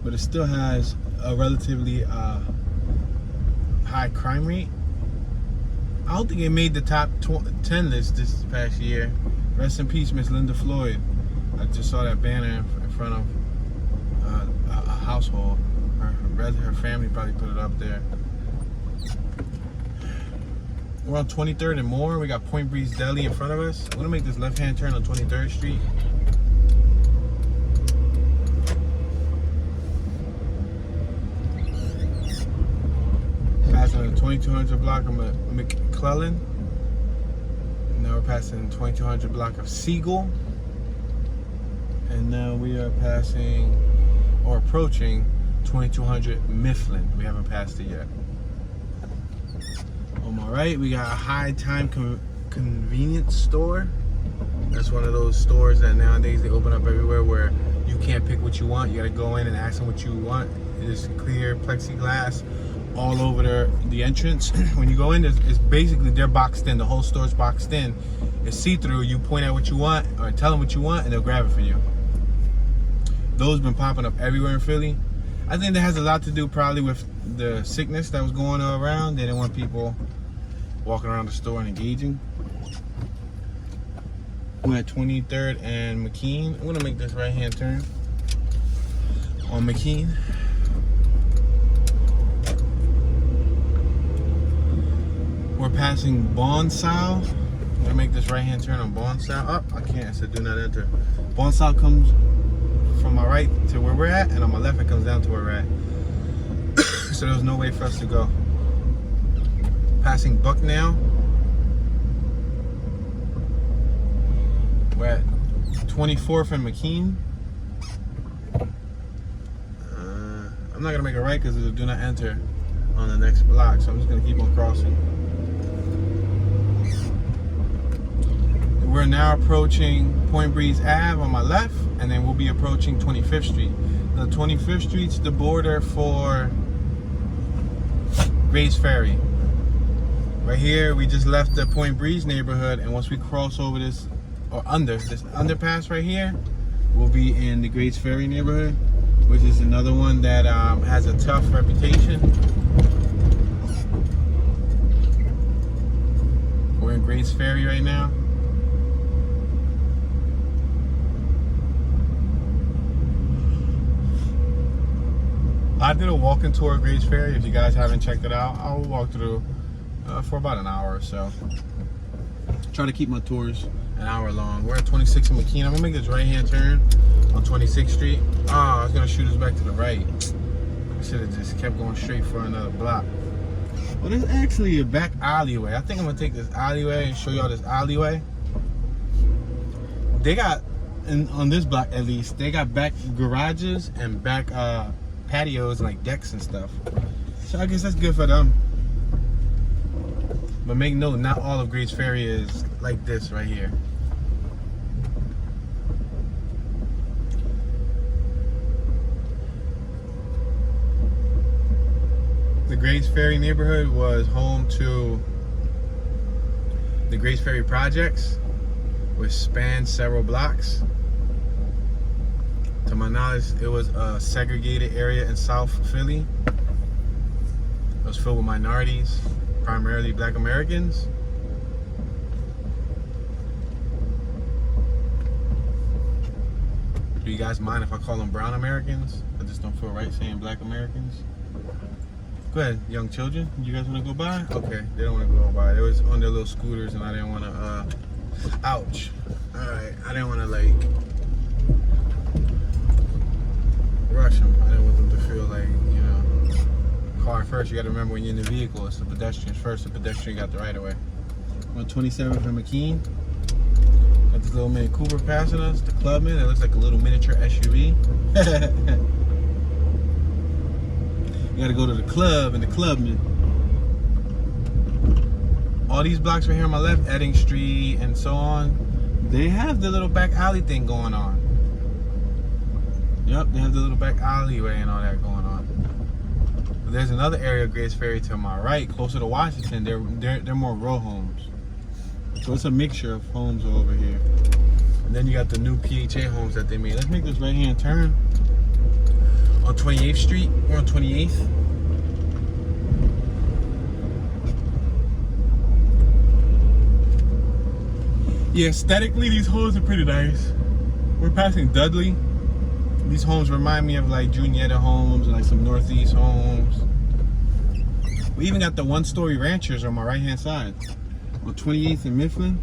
But it still has a relatively high crime rate. I don't think it made the top 10 list this past year. Rest in peace, Miss Linda Floyd. I just saw that banner in front of a household. Her family probably put it up there. We're on 23rd and Moore. We got Point Breeze Deli in front of us. I'm gonna make this left-hand turn on 23rd Street. Passing the 2200 block of McClellan. Now we're passing the 2200 block of Siegel. And now we are passing or approaching 2200 Mifflin. We haven't passed it yet. On my right, we got a High Time convenience store. That's one of those stores that nowadays they open up everywhere where you can't pick what you want. You gotta go in and ask them what you want. It is clear plexiglass all over the entrance. When you go in, it's basically they're boxed in. The whole store's boxed in. It's see-through. You point out what you want or tell them what you want and they'll grab it for you. Those been popping up everywhere in Philly. I think that has a lot to do probably with the sickness that was going around. They didn't want people walking around the store and engaging. We're at 23rd and McKean. I'm gonna make this right-hand turn on McKean. We're passing Bonsall. I'm gonna make this right-hand turn on Bonsall. Oh, I can't, it said do not enter. Bonsall comes from my right to where we're at, and on my left it comes down to where we're at. So there's no way for us to go. Passing Bucknell. We're at 24th and McKean. I'm not gonna make a right because there's a do not enter on the next block, so I'm just gonna keep on crossing. We're now approaching Point Breeze Ave on my left, and then we'll be approaching 25th Street. Now 25th Street's the border for Grace Ferry. Right here, we just left the Point Breeze neighborhood, and once we cross over this, or under this underpass right here, we'll be in the Grace Ferry neighborhood, which is another one that has a tough reputation. We're in Grace Ferry right now. I did a walking tour of Grace Ferry. If you guys haven't checked it out, I'll walk through for about an hour or so. Try to keep my tours an hour long. We're at 26th and McKean. I'm gonna make this right-hand turn on 26th Street. Oh, I was gonna shoot us back to the right. I should have just kept going straight for another block. Well, there's actually a back alleyway. I think I'm gonna take this alleyway and show y'all this alleyway. They got, on this block at least, they got back garages and back patios and like decks and stuff. So I guess that's good for them. But make note, not all of Grace Ferry is like this right here. The Grace Ferry neighborhood was home to the Grace Ferry projects, which spanned several blocks. To my knowledge, it was a segregated area in South Philly. It was filled with minorities, primarily Black Americans. Do you guys mind if I call them brown Americans? I just don't feel right saying Black Americans. Go ahead, young children. You guys want to go by? Okay, they don't want to go by. They was on their little scooters and I didn't want to, ouch. All right, I didn't want to like rush them. I didn't want them to feel like, you know, car first. You got to remember when you're in the vehicle, it's the pedestrians first. The pedestrian got the right of way. I'm on 27th and McKean. Got this little Mini Cooper passing us. The Clubman. It looks like a little miniature SUV. You got to go to the club and the Clubman. All these blocks right here on my left, Edding Street and so on, they have the little back alley thing going on. Yep, they have the little back alleyway and all that going on. But there's another area of Grace Ferry to my right, closer to Washington. They're more row homes. So it's a mixture of homes over here. And then you got the new PHA homes that they made. Let's make this right-hand turn on 28th Street. We're on 28th. Yeah, aesthetically, these homes are pretty nice. We're passing Dudley. These homes remind me of like Junietta homes and like some Northeast homes. We even got the one-story ranchers on my right-hand side. On 28th and Mifflin.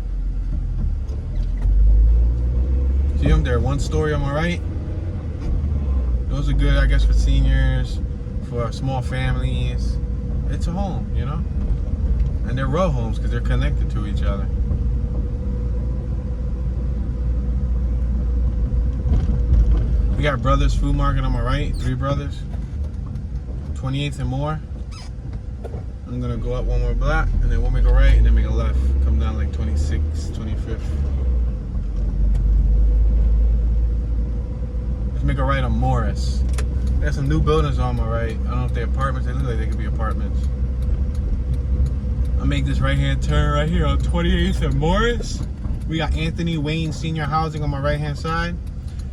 See them? They're one story on my right. Those are good, I guess, for seniors, for small families. It's a home, you know? And they're row homes because they're connected to each other. We got Brothers Food Market on my right, Three Brothers. 28th and more. I'm gonna go up one more block and then we'll make a right and then make a left. Come down like 26th, 25th. Let's make a right on Morris. There's some new buildings on my right. I don't know if they're apartments. They look like they could be apartments. I'll make this right-hand turn right here on 28th and Morris. We got Anthony Wayne Senior Housing on my right-hand side.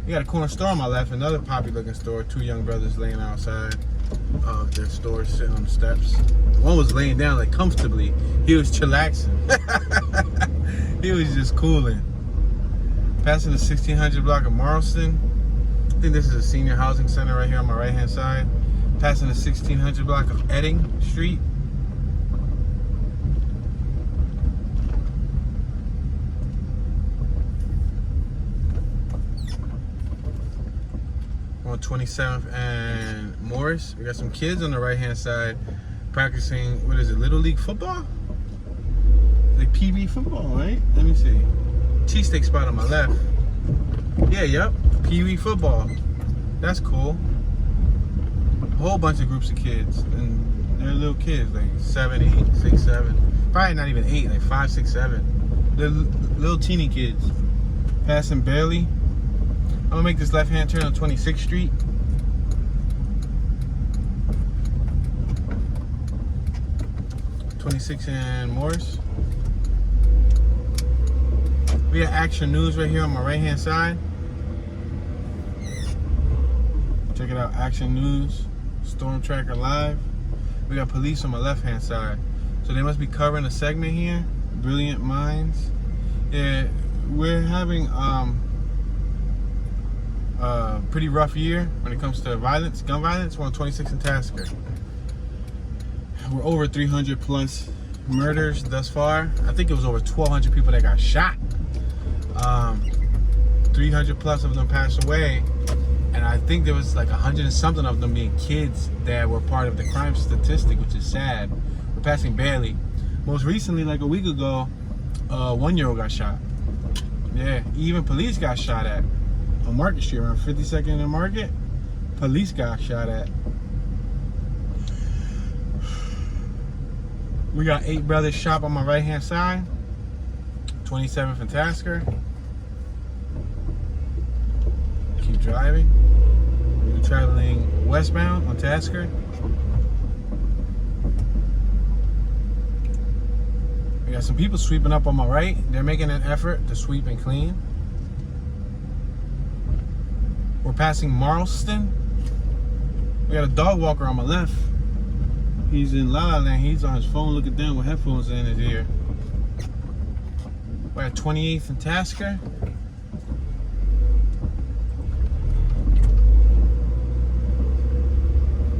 We got a corner store on my left, another poppy-looking store. Two young brothers laying outside of their store, sitting on the steps. One was laying down like comfortably. He was chillaxing. He was just cooling. Passing the 1600 block of Marlston. I think this is a senior housing center right here on my right-hand side. Passing the 1600 block of Edding Street. On 27th and Morris. We got some kids on the right-hand side practicing, what is it, Little League football? Like PB football, right? Let me see. Cheesesteak spot on my left. Yeah, yep. PB football. That's cool. A whole bunch of groups of kids. And they're little kids, like 7, 8, 6, 7. Probably not even 8, like 5, 6, 7. They're little teeny kids. Passing Bailey. I'm gonna make this left-hand turn on 26th Street. '26 and Morris. We got Action News right here on my right-hand side. Check it out, Action News, Storm Tracker Live. We got police on my left-hand side. So they must be covering a segment here. Brilliant Minds. Yeah, we're having pretty rough year when it comes to violence, gun violence. We're on 26 in Tasker. We're over 300 plus murders thus far. I think it was over 1,200 people that got shot. 300 plus of them passed away. And I think there was like 100 and something of them being kids that were part of the crime statistic, which is sad. We're passing Bailey. Most recently, like a week ago, a 1-year-old got shot. Yeah, even police got shot at. On Market Street, around 52nd and Market, police got shot at. We got 8 Brothers shop on my right-hand side, 27th and Tasker. Keep driving. We're traveling westbound on Tasker. We got some people sweeping up on my right. They're making an effort to sweep and clean. We're passing Marlston. We got a dog walker on my left. He's in La La Land. He's on his phone looking down with headphones in his ear. We're at 28th and Tasker.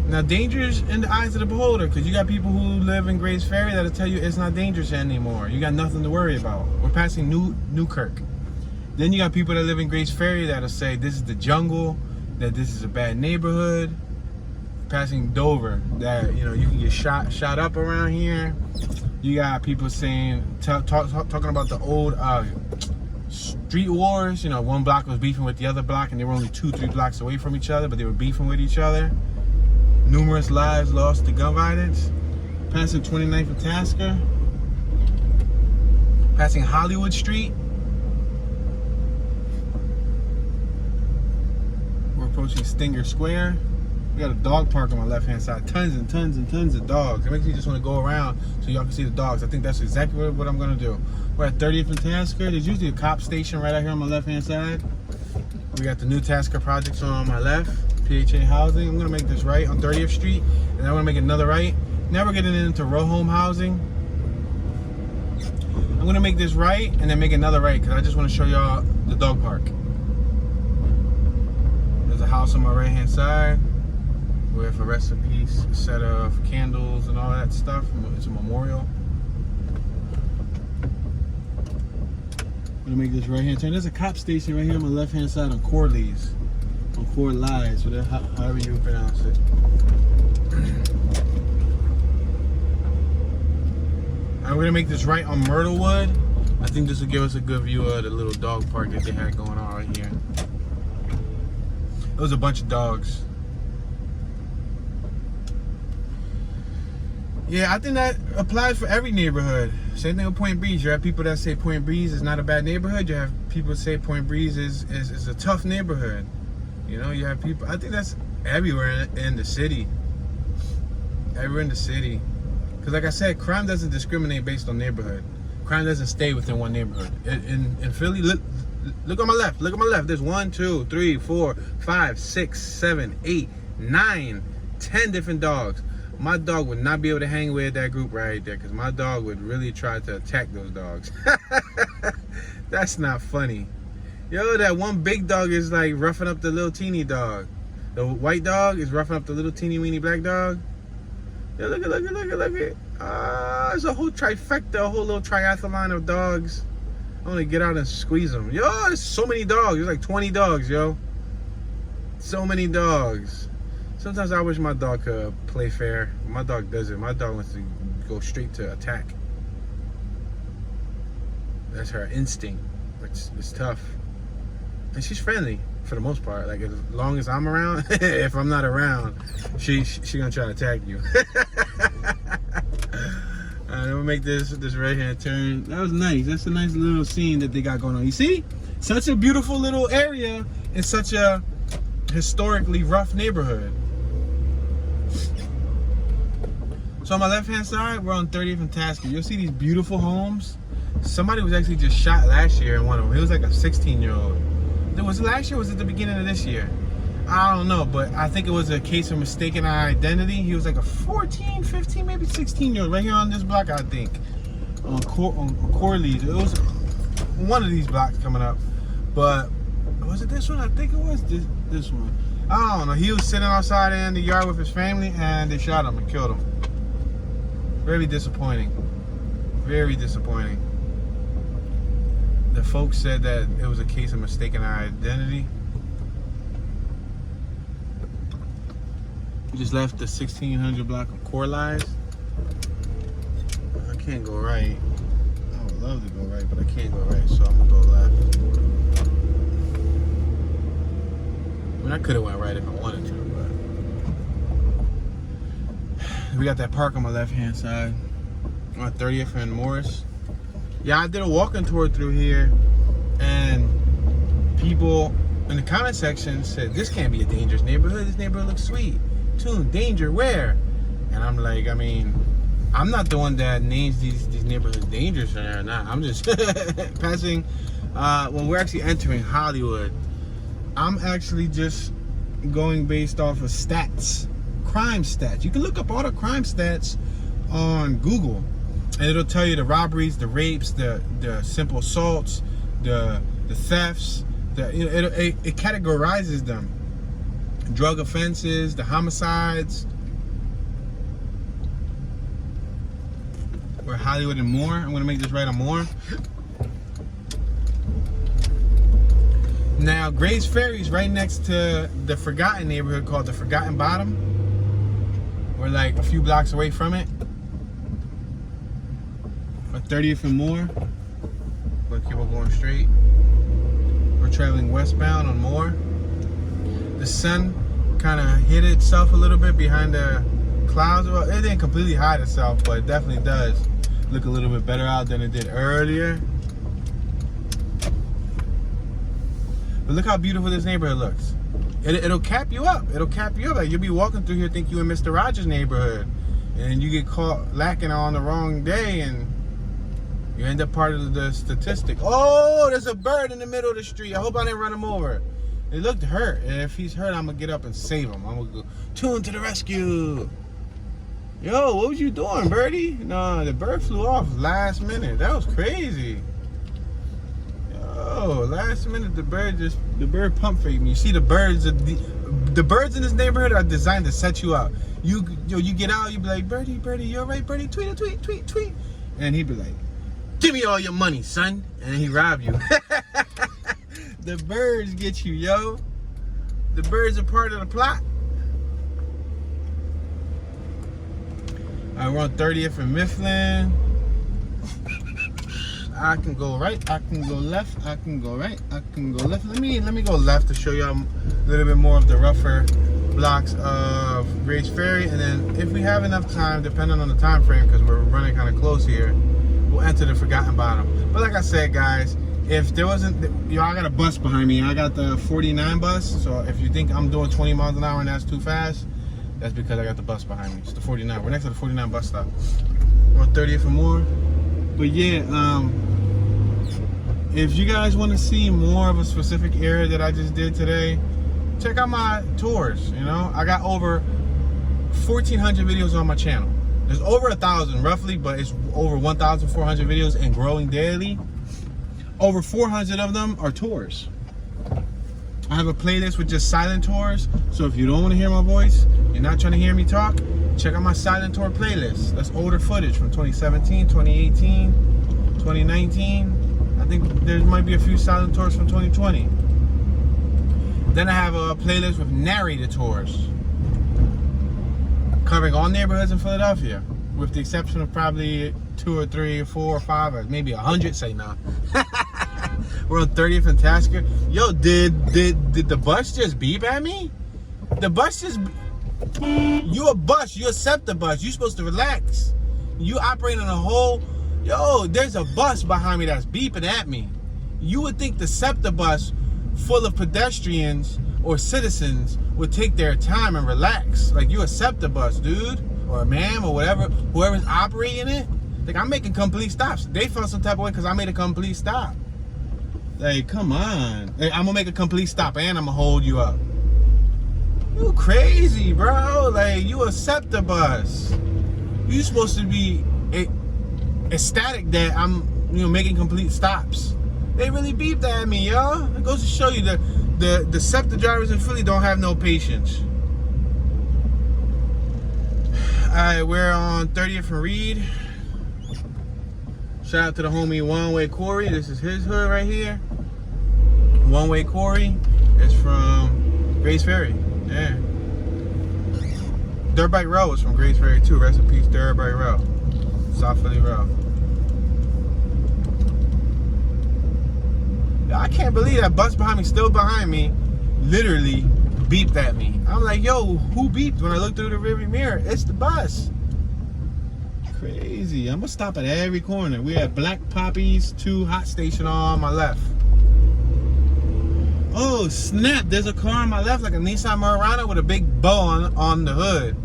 Now, dangerous in the eyes of the beholder, because you got people who live in Grays Ferry that'll tell you it's not dangerous anymore. You got nothing to worry about. We're passing Newkirk. Then you got people that live in Grays Ferry that'll say this is the jungle, that this is a bad neighborhood. Passing Dover, that you can get shot up around here. You got people saying, talking about the old street wars. One block was beefing with the other block, and they were only 2-3 blocks away from each other, but they were beefing with each other. Numerous lives lost to gun violence. Passing 29th and Tasker. Passing Hollywood Street. We're approaching Stinger Square. We got a dog park on my left-hand side. Tons and tons and tons of dogs. It makes me just want to go around so y'all can see the dogs. I think that's exactly what I'm going to do. We're at 30th and Tasker. There's usually a cop station right out here on my left-hand side. We got the new Tasker projects on my left. PHA housing. I'm going to make this right on 30th Street. And then I'm going to make another right. Now we're getting into row home housing. I'm going to make this right and then make another right because I just want to show y'all the dog park. There's a house on my right-hand side with a rest in peace nice set of candles and all that stuff. It's a memorial. I'm gonna make this right hand turn. There's a cop station right here on my left hand side on Corliss. On Corliss, however you pronounce it. I'm gonna make this right on Myrtlewood. I think this will give us a good view of the little dog park that they had going on right here. There was a bunch of dogs. Yeah, I think that applies for every neighborhood. Same thing with Point Breeze. You have people that say Point Breeze is not a bad neighborhood. You have people that say Point Breeze is a tough neighborhood. You know, you have people, I think that's everywhere in the city. Everywhere in the city. Because like I said, crime doesn't discriminate based on neighborhood. Crime doesn't stay within one neighborhood. In Philly, look on my left. Look on my left. There's 1, 2, 3, 4, 5, 6, 7, 8, 9, 10 different dogs. My dog would not be able to hang with that group right there because my dog would really try to attack those dogs. That's not funny. Yo, that one big dog is like roughing up the little teeny dog. The white dog is roughing up the little teeny weeny black dog. Yo, look at. It's a whole trifecta, a whole little triathlon of dogs. I want to get out and squeeze them. Yo, there's so many dogs. There's like 20 dogs, yo. So many dogs. Sometimes I wish my dog could play fair. My dog doesn't. My dog wants to go straight to attack. That's her instinct. It's tough. And she's friendly for the most part. Like as long as I'm around, if I'm not around, she gonna try to attack you. Alright, I'm gonna make this right hand turn. That was nice. That's a nice little scene that they got going on. You see? Such a beautiful little area in such a historically rough neighborhood. So on my left hand side, we're on 30th and Tasker. You'll see these beautiful homes. Somebody was actually just shot last year in one of them. He was like a 16-year-old. Was it last year or was it the beginning of this year? I don't know, but I think it was a case of mistaken identity. He was like a 14, 15, maybe 16-year-old right here on this block, I think. On Corliss. It was one of these blocks coming up. But was it this one? I think it was this one. I don't know. He was sitting outside in the yard with his family and they shot him and killed him. Very disappointing. Very disappointing. The folks said that it was a case of mistaken identity. We just left the 1600 block of Corliss. I can't go right. I would love to go right, but I can't go right, so I'm gonna go left. I mean, I could have went right if I wanted to, but we got that park on my left-hand side. On 30th and Morris. Yeah, I did a walking tour through here, and people in the comment section said, this can't be a dangerous neighborhood. This neighborhood looks sweet. Tune, danger, where? And I'm like, I mean, I'm not the one that names these neighborhoods dangerous or not. I'm just passing, when we're actually entering Hollywood, I'm actually just going based off of stats, crime stats. You can look up all the crime stats on Google. And it'll tell you the robberies, the rapes, the simple assaults, the thefts. It categorizes them. Drug offenses, the homicides. We're Hollywood and Moore. I'm gonna make this right on Moore. Now, Gray's Ferry is right next to the Forgotten neighborhood called the Forgotten Bottom. We're like a few blocks away from it. 30th and Moore. We'll keep on going straight. We're traveling westbound on Moore. The sun kind of hid itself a little bit behind the clouds. Well, it didn't completely hide itself, but it definitely does look a little bit better out than it did earlier. But look how beautiful this neighborhood looks. It'll cap you up. It'll cap you up. Like you'll be walking through here, think you in Mr. Rogers' neighborhood, and you get caught lacking on the wrong day, and you end up part of the statistic. Oh, there's a bird in the middle of the street. I hope I didn't run him over. It looked hurt. And if he's hurt, I'm going to get up and save him. I'm going to go, tune to the rescue. Yo, what was you doing, birdie? No, the bird flew off last minute. That was crazy. Yo, last minute, the bird pump faked me. You see the birds in this neighborhood are designed to set you up. You get out, you be like, Birdie, you all right, Birdie? Tweet. And he'd be like, give me all your money, son. And he rob you. The birds get you, yo. The birds are part of the plot. All right, we're on 30th and Mifflin. I can go right, I can go left, I can go right, I can go left. Let me go left to show y'all a little bit more of the rougher blocks of Grace Ferry, and then if we have enough time, depending on the time frame, because we're running kind of close here, we'll enter the Forgotten Bottom. But like I said, guys, if there wasn't, I got a bus behind me. I got the 49 bus, so if you think I'm doing 20 miles an hour and that's too fast, that's because I got the bus behind me. It's the 49. We're next to the 49 bus stop. We're on 30th and more. But yeah, if you guys want to see more of a specific area that I just did today, check out my tours. You know, I got over 1,400 videos on my channel. There's over 1,000 roughly, but it's over 1,400 videos and growing daily. Over 400 of them are tours. I have a playlist with just silent tours. So if you don't want to hear my voice, you're not trying to hear me talk, check out my silent tour playlist. That's older footage from 2017, 2018, 2019. I think there might be a few silent tours from 2020. Then I have a playlist with narrated tours covering all neighborhoods in Philadelphia, with the exception of probably 2 or 3 or 4 or 5 or maybe 100. Say nah. We're on 30th and Tasker. Yo, did the bus just beep at me? The bus just... You a bus. You accept the bus. You supposed to relax. You operate on a whole... Yo, there's a bus behind me that's beeping at me. You would think the SEPTA bus full of pedestrians or citizens would take their time and relax. Like, you accept the bus, dude. Or ma'am, or whatever. Whoever's operating it. Like, I'm making complete stops. They felt some type of way because I made a complete stop. Like, come on. Like, I'm gonna make a complete stop and I'm gonna hold you up. You crazy, bro. Like, you accept the bus. You supposed to be ecstatic that I'm, making complete stops. They really beeped at me, yo. It goes to show you that the SEPTA drivers in Philly don't have no patience. Alright, we're on 30th and Reed. Shout out to the homie One Way Corey. This is his hood right here. One Way Corey is from Grace Ferry. Yeah. Dirt Bike Row is from Grace Ferry too. Rest in peace, Dirt Bike Row. South Philly Row. I can't believe that bus behind me, still behind me, literally beeped at me. I'm like, yo, who beeped? When I look through the rearview mirror, it's the bus. Crazy. I'm gonna stop at every corner. We're at Black Poppies 2 Hot Station on my left. Oh snap, there's a car on my left, like a Nissan Murano with a big bow on the hood.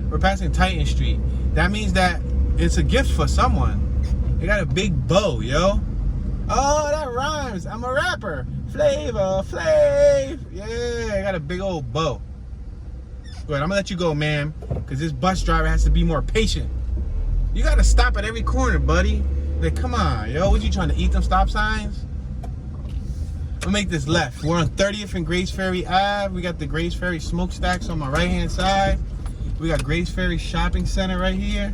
We're passing Titan Street. That means that it's a gift for someone. They got a big bow, yo. Oh, that rhymes. I'm a rapper. Flavor Flav. Yeah, I got a big old bow. Good, I'm gonna let you go, man, because this bus driver has to be more patient. You gotta stop at every corner, buddy. Like, come on, yo. What, you trying to eat them stop signs? I'll make this left. We're on 30th and Grace Ferry Ave. We got the Grace Ferry smokestacks on my right-hand side. We got Grace Ferry Shopping Center right here.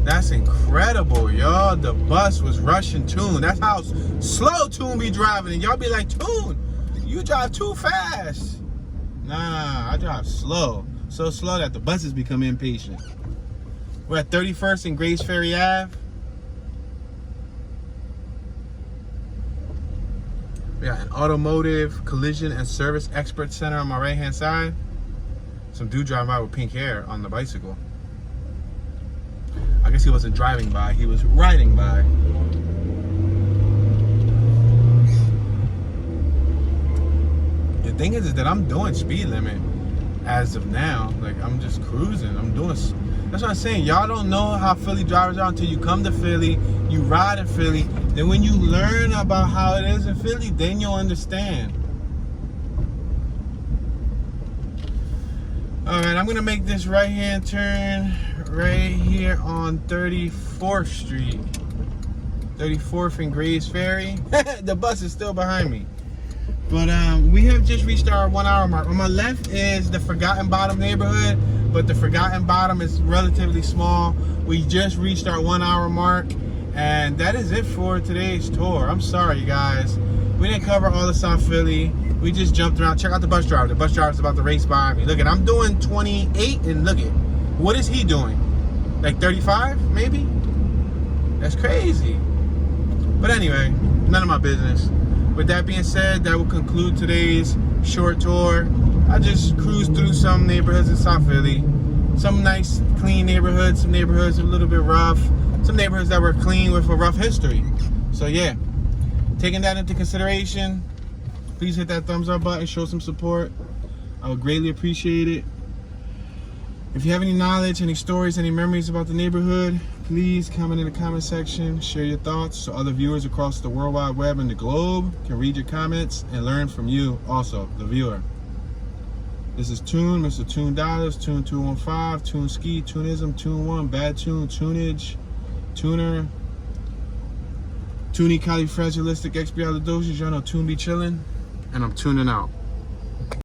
That's incredible, y'all. The bus was rushing Tune. That's how slow Tune be driving. And y'all be like, Tune, you drive too fast. Nah, I drive slow. So slow that the buses become impatient. We're at 31st and Grace Ferry Ave. We got an automotive collision and service expert center on my right-hand side. Some dude driving by with pink hair on the bicycle. I guess he wasn't driving by, he was riding by. The thing is that I'm doing speed limit as of now. Like, I'm just cruising. I'm doing. That's what I'm saying. Y'all don't know how Philly drivers are until you come to Philly, you ride in Philly. Then when you learn about how it is in Philly, then you'll understand. All right, I'm gonna make this right-hand turn right here on 34th Street. 34th and Grace Ferry. The bus is still behind me. But we have just reached our 1 hour mark. On my left is the Forgotten Bottom neighborhood, but the Forgotten Bottom is relatively small. We just reached our 1 hour mark, and that is it for today's tour. I'm sorry, you guys. We didn't cover all of South Philly. We just jumped around. Check out the bus driver. The bus driver's about to race by me. Look at, I'm doing 28, and look at, what is he doing? Like 35, maybe? That's crazy. But anyway, none of my business. With that being said, that will conclude today's short tour. I just cruised through some neighborhoods in South Philly. Some nice, clean neighborhoods. Some neighborhoods a little bit rough. Some neighborhoods that were clean with a rough history. So yeah, taking that into consideration, please hit that thumbs up button, show some support. I would greatly appreciate it. If you have any knowledge, any stories, any memories about the neighborhood, please comment in the comment section, share your thoughts so other viewers across the World Wide Web and the globe can read your comments and learn from you also, the viewer. This is Tune, Mr. Tune Dollars, Tune 215, Tune Ski, Tunism, Tune 1, Bad Tune, Tunage, Tuner, Tuni Califragilistic Expialidocious, y'all know Tune be chillin', and I'm tuning out.